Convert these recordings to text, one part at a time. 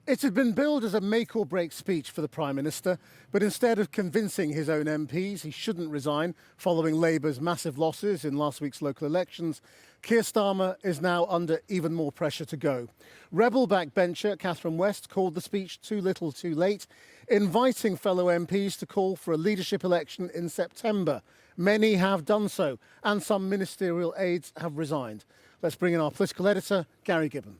It had been billed as a make-or-break speech for the Prime Minister, but instead of convincing his own MPs he shouldn't resign following Labour's massive losses in last week's local elections, Keir Starmer is now under even more pressure to go. Rebel backbencher Catherine West called the speech too little too late, inviting fellow MPs to call for a leadership election in September. Many have done so, and some ministerial aides have resigned. Let's bring in our political editor, Gary Gibbon.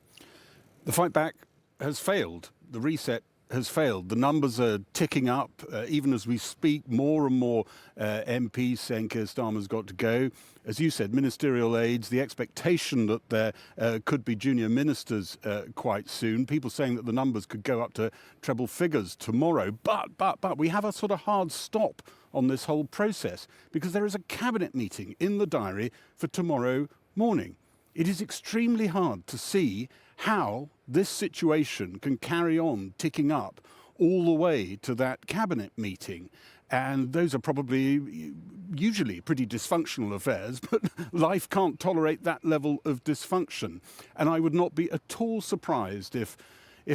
The fight back has failed. The reset has failed. The numbers are ticking up. Even as we speak, more and more MPs saying Keir Starmer's got to go. As you said, ministerial aides, the expectation that there could be junior ministers quite soon. People saying that the numbers could go up to treble figures tomorrow. But we have a sort of hard stop on this whole process because there is a cabinet meeting in the diary for tomorrow morning. It is extremely hard to see how this situation can carry on ticking up all the way to that cabinet meeting. And those are probably usually pretty dysfunctional affairs, but life can't tolerate that level of dysfunction. And I would not be at all surprised if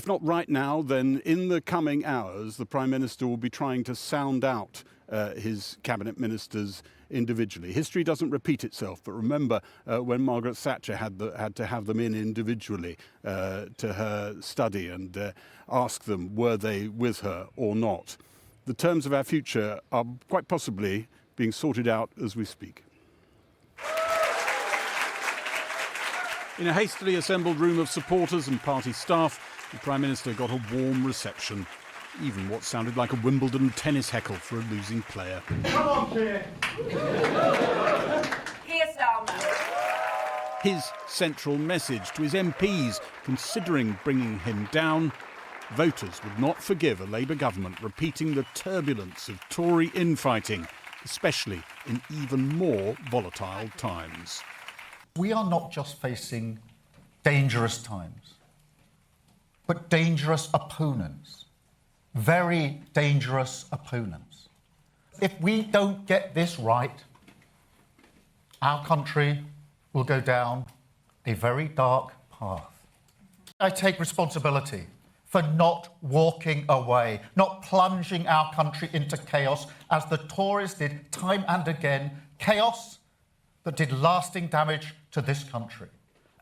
not right now, then in the coming hours, the Prime Minister will be trying to sound out his cabinet ministers individually. History doesn't repeat itself, but remember when Margaret Thatcher had to have them in individually to her study and ask them were they with her or not. The terms of our future are quite possibly being sorted out as we speak. In a hastily assembled room of supporters and party staff, the Prime Minister got a warm reception. Even what sounded like a Wimbledon tennis heckle for a losing player. Come on, Keir! Keir Starmer. His central message to his MPs considering bringing him down: voters would not forgive a Labour government repeating the turbulence of Tory infighting, especially in even more volatile times. We are not just facing dangerous times, but dangerous opponents. Very dangerous opponents. If we don't get this right, our country will go down a very dark path. I take responsibility for not walking away, not plunging our country into chaos as the Tories did time and again, chaos that did lasting damage to this country.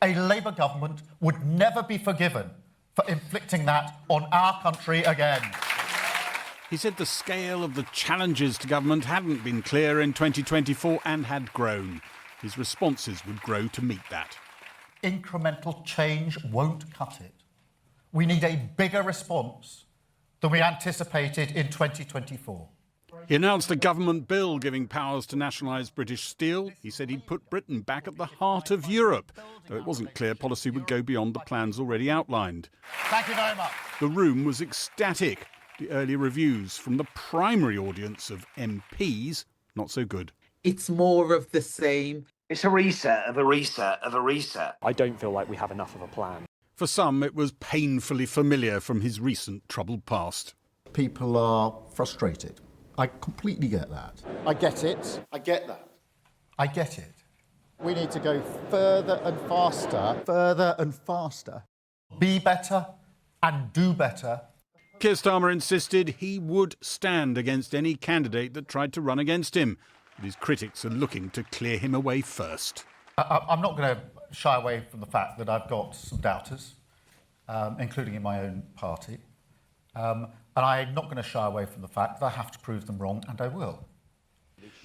A Labour government would never be forgiven for inflicting that on our country again. He said the scale of the challenges to government hadn't been clear in 2024 and had grown. His responses would grow to meet that. Incremental change won't cut it. We need a bigger response than we anticipated in 2024. He announced a government bill giving powers to nationalise British Steel. He said he'd put Britain back at the heart of Europe, though it wasn't clear policy would go beyond the plans already outlined. Thank you very much. The room was ecstatic. The early reviews from the primary audience of MPs, not so good. It's more of the same. It's a reset of a reset of a reset. I don't feel like we have enough of a plan. For some, it was painfully familiar from his recent troubled past. People are frustrated. I completely get that. I get it. I get that. I get it. We need to go further and faster. Further and faster. Be better and do better. Keir Starmer insisted he would stand against any candidate that tried to run against him. But his critics are looking to clear him away first. I'm not going to shy away from the fact that I've got some doubters, including in my own party. And I'm not going to shy away from the fact that I have to prove them wrong, and I will.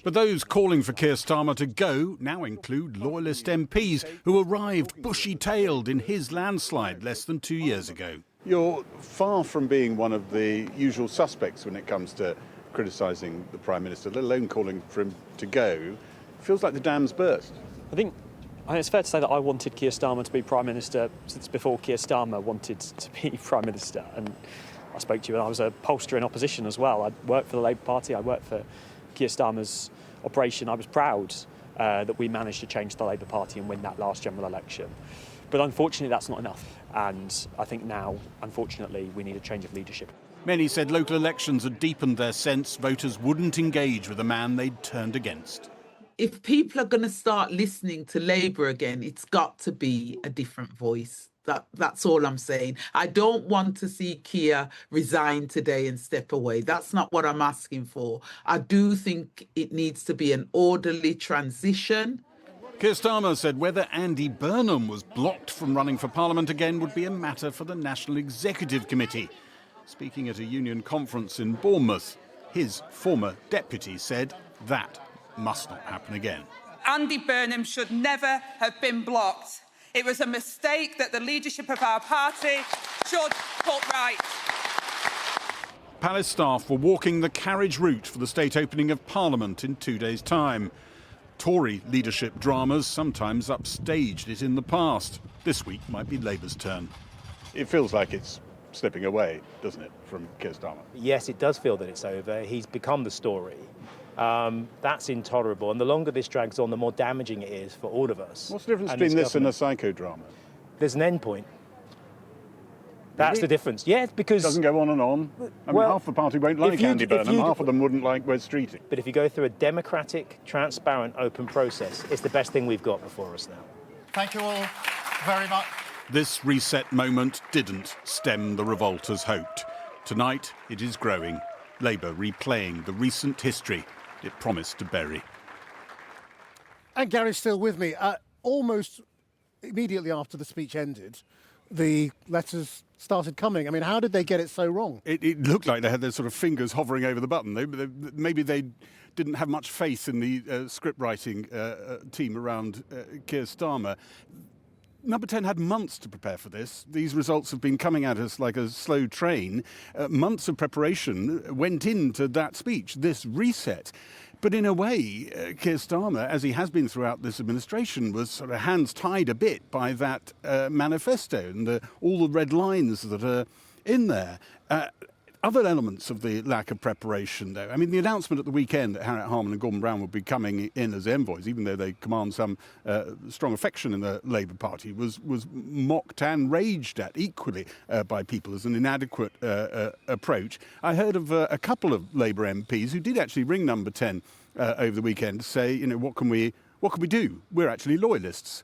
But those calling for Keir Starmer to go now include loyalist MPs who arrived bushy-tailed in his landslide less than 2 years ago. You're far from being one of the usual suspects when it comes to criticising the Prime Minister, let alone calling for him to go. Feels like the dam's burst. I think it's fair to say that I wanted Keir Starmer to be Prime Minister since before Keir Starmer wanted to be Prime Minister. And I spoke to you and I was a pollster in opposition as well. I worked for the Labour Party, I worked for Keir Starmer's operation. I was proud that we managed to change the Labour Party and win that last general election. But unfortunately, that's not enough. And I think now, unfortunately, we need a change of leadership. Many said local elections had deepened their sense voters wouldn't engage with a man they'd turned against. If people are going to start listening to Labour again, it's got to be a different voice. That's all I'm saying. I don't want to see Keir resign today and step away. That's not what I'm asking for. I do think it needs to be an orderly transition. Keir Starmer said whether Andy Burnham was blocked from running for Parliament again would be a matter for the National Executive Committee. Speaking at a union conference in Bournemouth, his former deputy said that must not happen again. Andy Burnham should never have been blocked. It was a mistake that the leadership of our party should put right. Palace staff were walking the carriage route for the state opening of Parliament in 2 days' time. Tory leadership dramas sometimes upstaged it in the past. This week might be Labour's turn. It feels like it's slipping away, doesn't it, from Keir Starmer? Yes, it does feel that it's over. He's become the story. That's intolerable. And the longer this drags on, the more damaging it is for all of us. What's the difference between this and a psychodrama? There's an end point. That's the difference. Yeah, because... It doesn't go on and on. I mean, half the party won't like Andy Burnham, half of them wouldn't like Wes Streeting. But if you go through a democratic, transparent, open process, it's the best thing we've got before us now. Thank you all very much. This reset moment didn't stem the revolt as hoped. Tonight, it is growing. Labour replaying the recent history it promised to bury. And Gary's still with me. Almost immediately after the speech ended, the letters started coming. I mean, how did they get it so wrong? It looked like they had their sort of fingers hovering over the button. Maybe they didn't have much faith in the script writing team around Keir Starmer. Number 10 had months to prepare for this. These results have been coming at us like a slow train. Months of preparation went into that speech, this reset. But in a way, Keir Starmer, as he has been throughout this administration, was sort of hands tied a bit by that manifesto and all the red lines that are in there. Other elements of the lack of preparation, though. I mean, the announcement at the weekend that Harriet Harman and Gordon Brown would be coming in as envoys, even though they command some strong affection in the Labour Party, was mocked and raged at equally by people as an inadequate approach. I heard of a couple of Labour MPs who did actually ring Number 10 over the weekend to say, you know, what can we do? We're actually loyalists.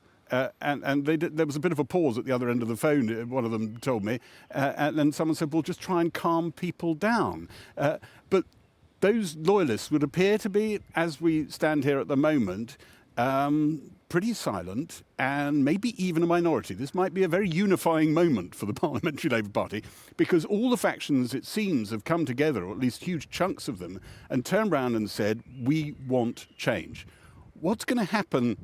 And there was a bit of a pause at the other end of the phone, one of them told me, and then someone said, well, just try and calm people down. But those loyalists would appear to be, as we stand here at the moment, pretty silent and maybe even a minority. This might be a very unifying moment for the Parliamentary Labour Party because all the factions, it seems, have come together, or at least huge chunks of them, and turned around and said, we want change. What's going to happen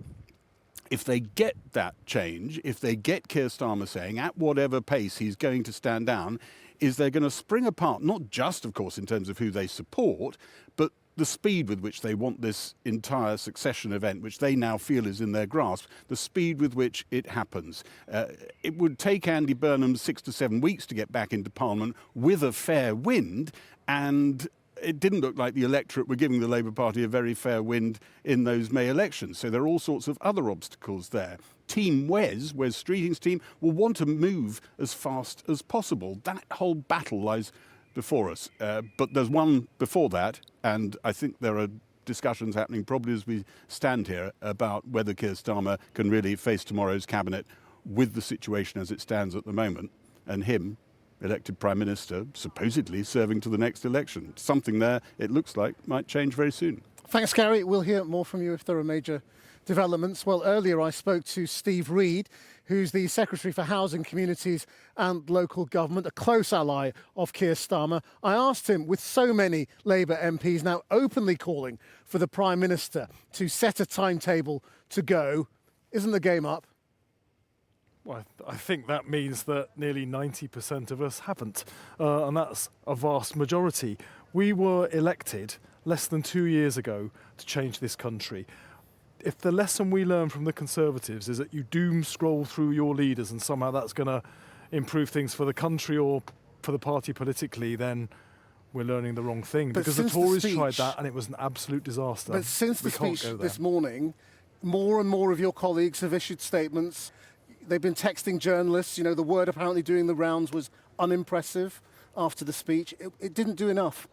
if they get that change, if they get Keir Starmer saying at whatever pace he's going to stand down, is they're going to spring apart, not just, of course, in terms of who they support, but the speed with which they want this entire succession event, which they now feel is in their grasp, the speed with which it happens. It would take Andy Burnham 6 to 7 weeks to get back into Parliament with a fair wind, and it didn't look like the electorate were giving the Labour Party a very fair wind in those May elections. So there are all sorts of other obstacles there. Team Wes Streeting's team, will want to move as fast as possible. That whole battle lies before us. But there's one before that, and I think there are discussions happening probably as we stand here about whether Keir Starmer can really face tomorrow's cabinet with the situation as it stands at the moment, and him, elected Prime Minister, supposedly serving to the next election. Something there, it looks like, might change very soon. Thanks, Gary. We'll hear more from you if there are major developments. Well, earlier I spoke to Steve Reed, who's the Secretary for Housing, Communities and Local Government, a close ally of Keir Starmer. I asked him, with so many Labour MPs now openly calling for the Prime Minister to set a timetable to go, isn't the game up? Well, I think that means that nearly 90% of us haven't, and that's a vast majority. We were elected less than 2 years ago to change this country. If the lesson we learn from the Conservatives is that you doom scroll through your leaders and somehow that's going to improve things for the country or for the party politically, then we're learning the wrong thing. But because the Tories tried that and it was an absolute disaster. But since the speech this morning, more and more of your colleagues have issued statements. They've been texting journalists. You know, the word apparently doing the rounds was unimpressive after the speech. It didn't do enough.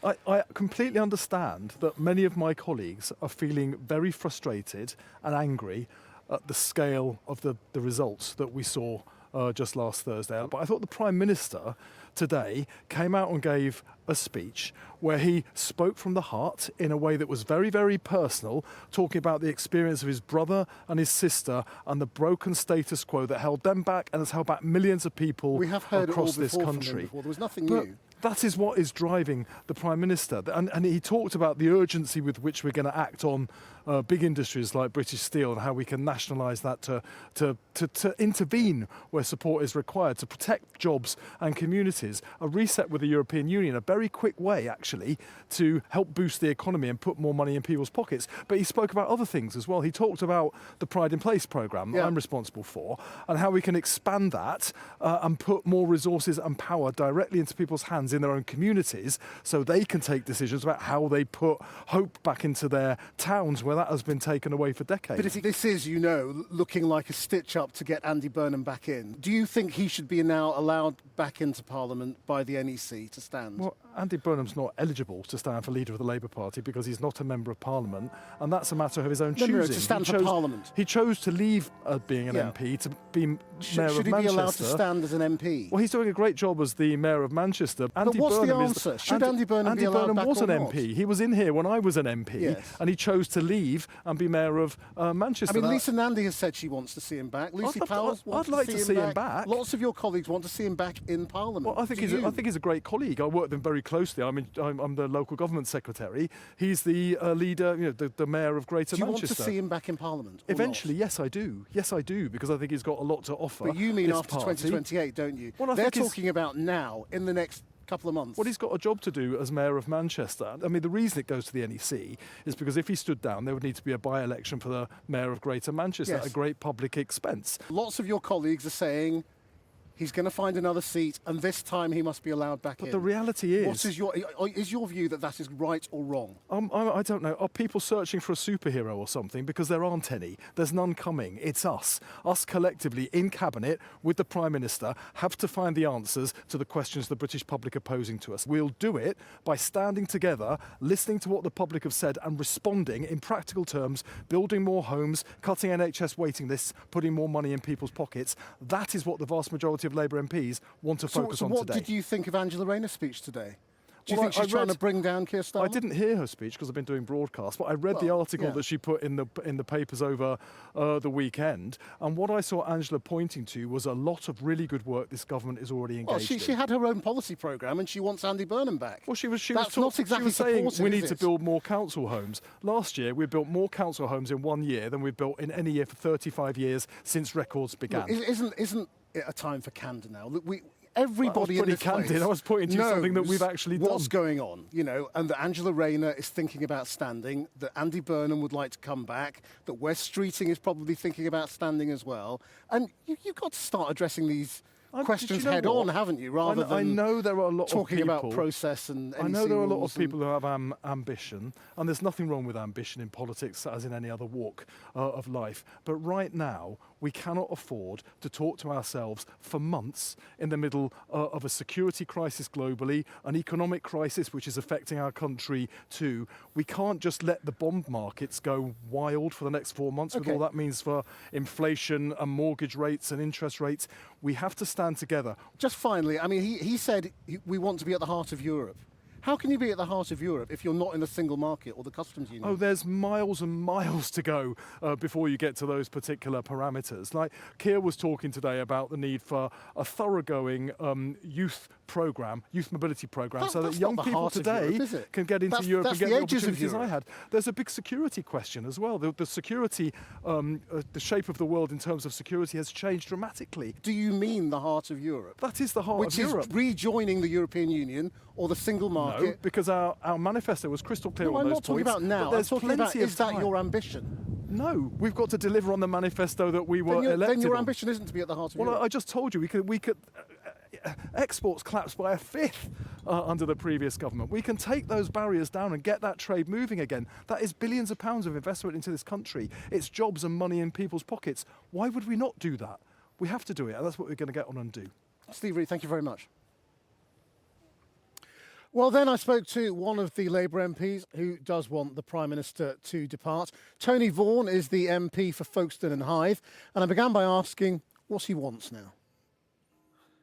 I completely understand that many of my colleagues are feeling very frustrated and angry at the scale of the results that we saw just last Thursday. But I thought the Prime Minister today came out and gave a speech where he spoke from the heart in a way that was very, very personal, talking about the experience of his brother and his sister and the broken status quo that held them back and has held back millions of people We have heard across it all this before from him country. before. There was nothing But new. that is what is driving the Prime Minister. And he talked about the urgency with which we're going to act on big industries like British Steel and how we can nationalise that to intervene where support is required, to protect jobs and communities. A reset with the European Union, a very quick way, actually, to help boost the economy and put more money in people's pockets. But he spoke about other things as well. He talked about the Pride in Place programme that I'm responsible for and how we can expand that and put more resources and power directly into people's hands in their own communities so they can take decisions about how they put hope back into their towns where that has been taken away for decades. But if this is, looking like a stitch-up to get Andy Burnham back in, do you think he should be now allowed back into Parliament by the NEC to stand? Well, Andy Burnham's not eligible to stand for leader of the Labour Party because he's not a member of Parliament, and that's a matter of his own choosing. No, to stand for Parliament. He chose to leave being an MP to be Mayor of Manchester. Should he be allowed to stand as an MP? Well, he's doing a great job as the Mayor of Manchester. But what's the answer? Should Andy Burnham be allowed back was or an not? MP. He was in here when I was an MP, and he chose to leave and be Mayor of Manchester. I mean, Lisa Nandy has said she wants to see him back. Lucy Powell wants to see him back. Lots of your colleagues want to see him back in Parliament. Well, I think he's a great colleague. I work with him very closely. I'm the local government secretary. He's the leader, the mayor of Greater Manchester. Do you want to see him back in Parliament? Eventually, yes, I do. Yes, I do, because I think he's got a lot to offer. But you mean after 2028, don't you? Well, they're talking about now, in the next couple of months. Well, he's got a job to do as Mayor of Manchester. I mean, the reason it goes to the NEC is because if he stood down, there would need to be a by-election for the Mayor of Greater Manchester at a great public expense. Lots of your colleagues are saying he's going to find another seat, and this time he must be allowed back in. But the reality is... What is your view that is right or wrong? I don't know. Are people searching for a superhero or something? Because there aren't any. There's none coming. It's us. Us collectively in Cabinet with the Prime Minister have to find the answers to the questions the British public are posing to us. We'll do it by standing together, listening to what the public have said and responding in practical terms, building more homes, cutting NHS waiting lists, putting more money in people's pockets. That is what the vast majority of Labour MPs want to focus on today. So what did you think of Angela Rayner's speech today? Do you think she's trying to bring down Keir Starmer? I didn't hear her speech because I've been doing broadcasts, but I read the article that she put in the papers over the weekend. And what I saw Angela pointing to was a lot of really good work this government is already engaged in. She had her own policy programme and she wants Andy Burnham back. Well, she was saying we need to build more council homes. Last year, we built more council homes in 1 year than we've built in any year for 35 years since records began. Look, isn't it a time for candour now? Look, everybody in this place I was pointing to something that we've actually done. What's going on, and that Angela Rayner is thinking about standing, that Andy Burnham would like to come back, that Wes Streeting is probably thinking about standing as well. And you've got to start addressing these questions head on, haven't you? Rather than I know there are a lot talking of people, about process and I know there are a lot of people who have ambition, and there's nothing wrong with ambition in politics as in any other walk of life. But right now, we cannot afford to talk to ourselves for months in the middle of a security crisis globally, an economic crisis which is affecting our country too. We can't just let the bond markets go wild for the next 4 months with all that means for inflation and mortgage rates and interest rates. We have to stand together. Just finally, I mean, he said we want to be at the heart of Europe. How can you be at the heart of Europe if you're not in a single market or the customs union? Oh, there's miles and miles to go before you get to those particular parameters. Like Keir was talking today about the need for a thoroughgoing youth mobility programme, so that young people today can get into Europe and get the opportunities I had. There's a big security question as well. The security, the shape of the world in terms of security has changed dramatically. Do you mean the heart of Europe? That is the heart of Europe. Which is rejoining the European Union or the single market? No, because our manifesto was crystal clear on those points. I'm not talking about now. I'm talking about, is that your ambition? No, we've got to deliver on the manifesto that we were elected Then your on. ambition isn't to be at the heart of Europe. Well, I just told you we could exports collapsed by a fifth under the previous government. We can take those barriers down and get that trade moving again. That is billions of pounds of investment into this country. It's jobs and money in people's pockets. Why would we not do that? We have to do it, and that's what we're going to get on and do. Steve Reed, thank you very much. Well, then I spoke to one of the Labour MPs who does want the Prime Minister to depart. Tony Vaughan is the MP for Folkestone and Hythe. And I began by asking what he wants now.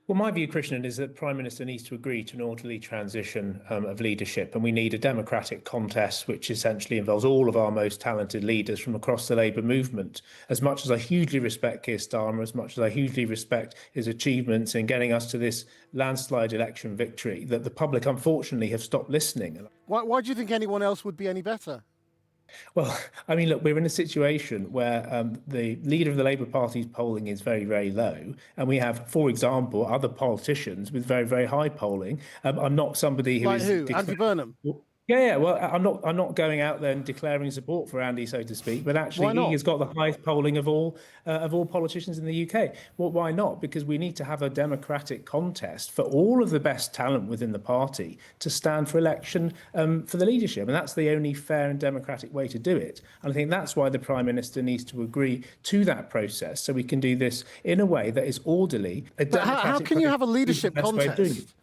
Well, my view, Krishnan, is that the Prime Minister needs to agree to an orderly transition of leadership, and we need a democratic contest which essentially involves all of our most talented leaders from across the Labour movement. As much as I hugely respect Keir Starmer, as much as I hugely respect his achievements in getting us to this landslide election victory, that the public, unfortunately, have stopped listening. Why do you think anyone else would be any better? Well, I mean, look, we're in a situation where the leader of the Labour Party's polling is very, very low. And we have, for example, other politicians with very, very high polling. I'm not somebody who like is... who? Andy Burnham? Yeah. Well, I'm not going out there and declaring support for Andy, so to speak. But actually, he has got the highest polling of all politicians in the UK. Well, why not? Because we need to have a democratic contest for all of the best talent within the party to stand for election for the leadership, and that's the only fair and democratic way to do it. And I think that's why the Prime Minister needs to agree to that process, so we can do this in a way that is orderly. But how can you have a leadership contest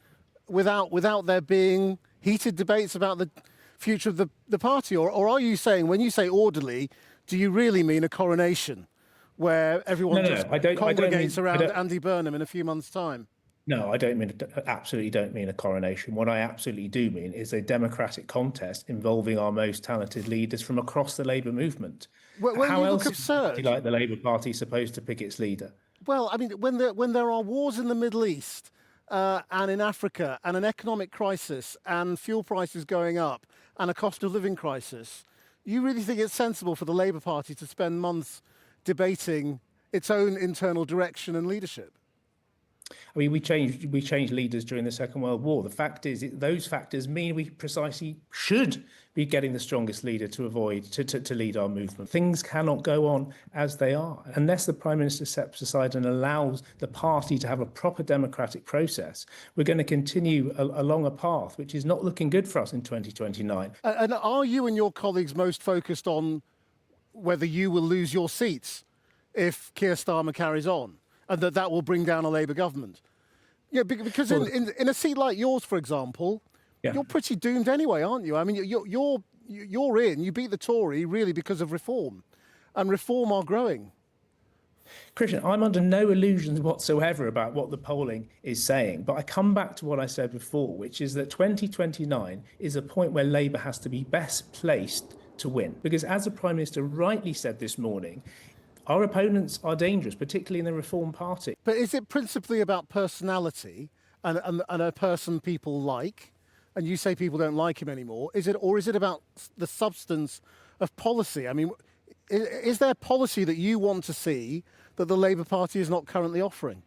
without there being heated debates about the future of the party? Or are you saying, when you say orderly, do you really mean a coronation where everyone congregates around Andy Burnham in a few months' time? No, I absolutely don't mean a coronation. What I absolutely do mean is a democratic contest involving our most talented leaders from across the Labour movement. How else is a party like the Labour Party supposed to pick its leader? Well, I mean, when there are wars in the Middle East, and in Africa, and an economic crisis, and fuel prices going up, and a cost of living crisis, you really think it's sensible for the Labour Party to spend months debating its own internal direction and leadership? I mean, we changed leaders during the Second World War. The fact is, those factors mean we precisely should be getting the strongest leader to lead our movement. Things cannot go on as they are unless the Prime Minister steps aside and allows the party to have a proper democratic process. We're going to continue along a path which is not looking good for us in 2029. And are you and your colleagues most focused on whether you will lose your seats if Keir Starmer carries on, and that will bring down a Labour government? Yeah, because in a seat like yours, for example, you're pretty doomed anyway, aren't you? I mean, you're in. You beat the Tory really because of reform, and reform are growing. Christian, I'm under no illusions whatsoever about what the polling is saying, but I come back to what I said before, which is that 2029 is a point where Labour has to be best placed to win, because as the Prime Minister rightly said this morning, our opponents are dangerous, particularly in the Reform Party. But is it principally about personality and a person people like? And you say people don't like him anymore. Or is it about the substance of policy? I mean, is there policy that you want to see that the Labour Party is not currently offering?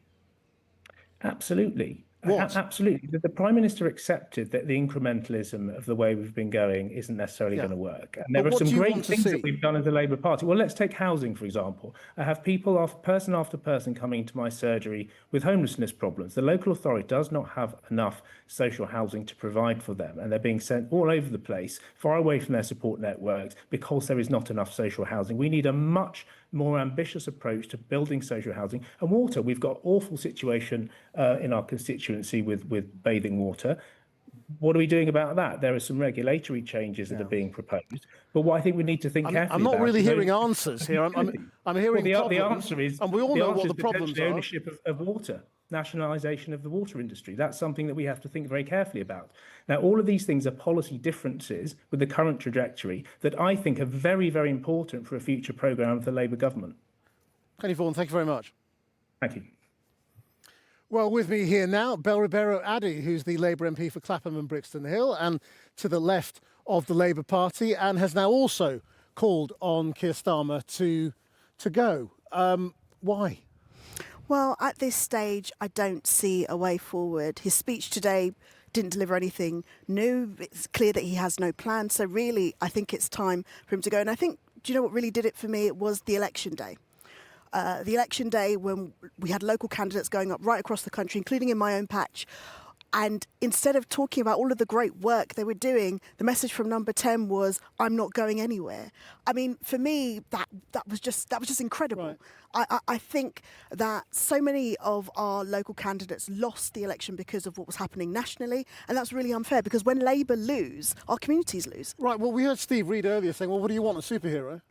Absolutely. What? Absolutely. The Prime Minister accepted that the incrementalism of the way we've been going isn't necessarily going to work. And there are some great things that we've done as the Labour Party. Well, let's take housing, for example. I have people, person after person, coming into my surgery with homelessness problems. The local authority does not have enough social housing to provide for them, and they're being sent all over the place, far away from their support networks, because there is not enough social housing. We need a much more ambitious approach to building social housing. And water, we've got awful situation in our constituency with bathing water. What are we doing about that? There are some regulatory changes that are being proposed. But what I think we need to think carefully about... I'm not really hearing answers here. I'm hearing problems. The answer is... And we all know what the problems are. Ownership of water, nationalisation of the water industry. That's something that we have to think very carefully about. Now, all of these things are policy differences with the current trajectory that I think are very, very important for a future programme of the Labour government. Tony Vaughan, thank you very much. Thank you. Well, with me here now, Bel Ribeiro Addy, who's the Labour MP for Clapham and Brixton Hill, and to the left of the Labour Party, and has now also called on Keir Starmer to go. Why? Well, at this stage, I don't see a way forward. His speech today didn't deliver anything new. It's clear that he has no plan. So really, I think it's time for him to go. And I think, do you know what really did it for me? It was the election day. The election day when we had local candidates going up right across the country, including in my own patch. And instead of talking about all of the great work they were doing, the message from Number 10 was, "I'm not going anywhere." I mean, for me, that was just incredible. Right. I think that so many of our local candidates lost the election because of what was happening nationally, and that's really unfair, because when Labour lose, our communities lose. Right, well, we heard Steve Reed earlier saying, well, what do you want, a superhero?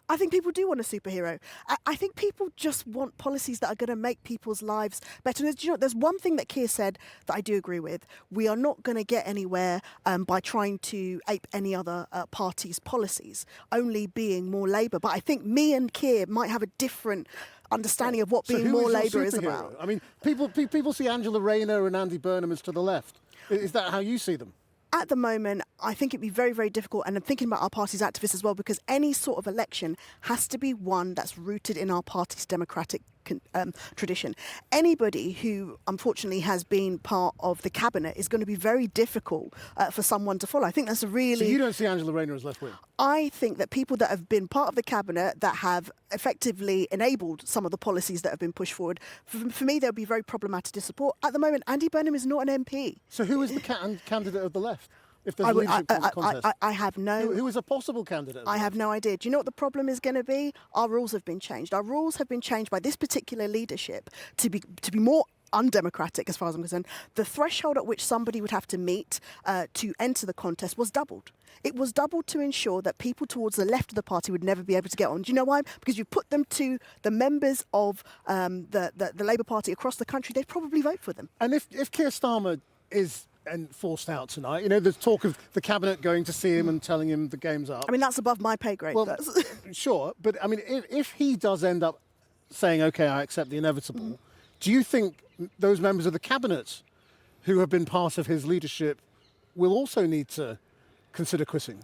I think people do want a superhero. I think people just want policies that are going to make people's lives better. And there's one thing that Keir said that I do agree with. We are not going to get anywhere by trying to ape any other party's policies, only being more Labour. But I think me and Keir might have a different understanding of what being more Labour is about. I mean, people see Angela Rayner and Andy Burnham as to the left. Is that how you see them? At the moment, I think it'd be very, very difficult, and I'm thinking about our party's activists as well, because any sort of election has to be one that's rooted in our party's democratic tradition. Anybody who, unfortunately, has been part of the cabinet is going to be very difficult for someone to follow. I think that's a really... So you don't see Angela Rayner as left-wing? I think that people that have been part of the cabinet that have effectively enabled some of the policies that have been pushed forward, for me, they'll be very problematic to support. At the moment, Andy Burnham is not an MP. So who is the candidate of the left? If there's a leadership contest? I have no... Who is a possible candidate? I have no idea. Do you know what the problem is going to be? Our rules have been changed. Our rules have been changed by this particular leadership to be more undemocratic, as far as I'm concerned. The threshold at which somebody would have to meet to enter the contest was doubled. It was doubled to ensure that people towards the left of the party would never be able to get on. Do you know why? Because you put them to the members of the Labour Party across the country, they'd probably vote for them. And if Keir Starmer is forced out tonight, you know, there's talk of the cabinet going to see him and telling him the game's up. I mean, that's above my pay grade. Well, sure, but I mean, if he does end up saying, OK, I accept the inevitable, do you think those members of the cabinet who have been part of his leadership will also need to consider quitting?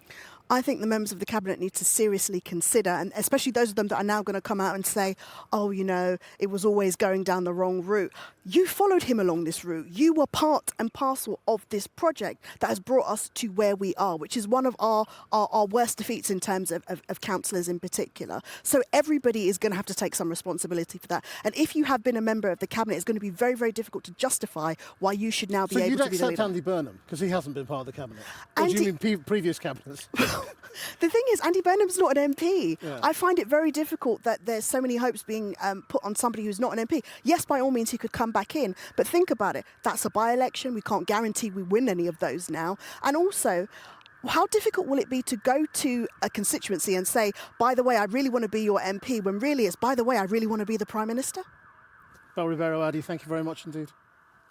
I think the members of the cabinet need to seriously consider, and especially those of them that are now going to come out and say, oh, you know, it was always going down the wrong route. You followed him along this route. You were part and parcel of this project that has brought us to where we are, which is one of our worst defeats in terms of councillors in particular. So everybody is going to have to take some responsibility for that. And if you have been a member of the cabinet, it's going to be very, very difficult to justify why you should now be able to be the leader. So you'd accept Andy Burnham, because he hasn't been part of the cabinet? Or do you mean previous cabinets? The thing is, Andy Burnham's not an MP. Yeah. I find it very difficult that there's so many hopes being put on somebody who's not an MP. Yes, by all means, he could come back in. But think about it. That's a by-election. We can't guarantee we win any of those now. And also, how difficult will it be to go to a constituency and say, by the way, I really want to be your MP, when really it's, by the way, I really want to be the Prime Minister? Val Rivero, Adi, thank you very much indeed.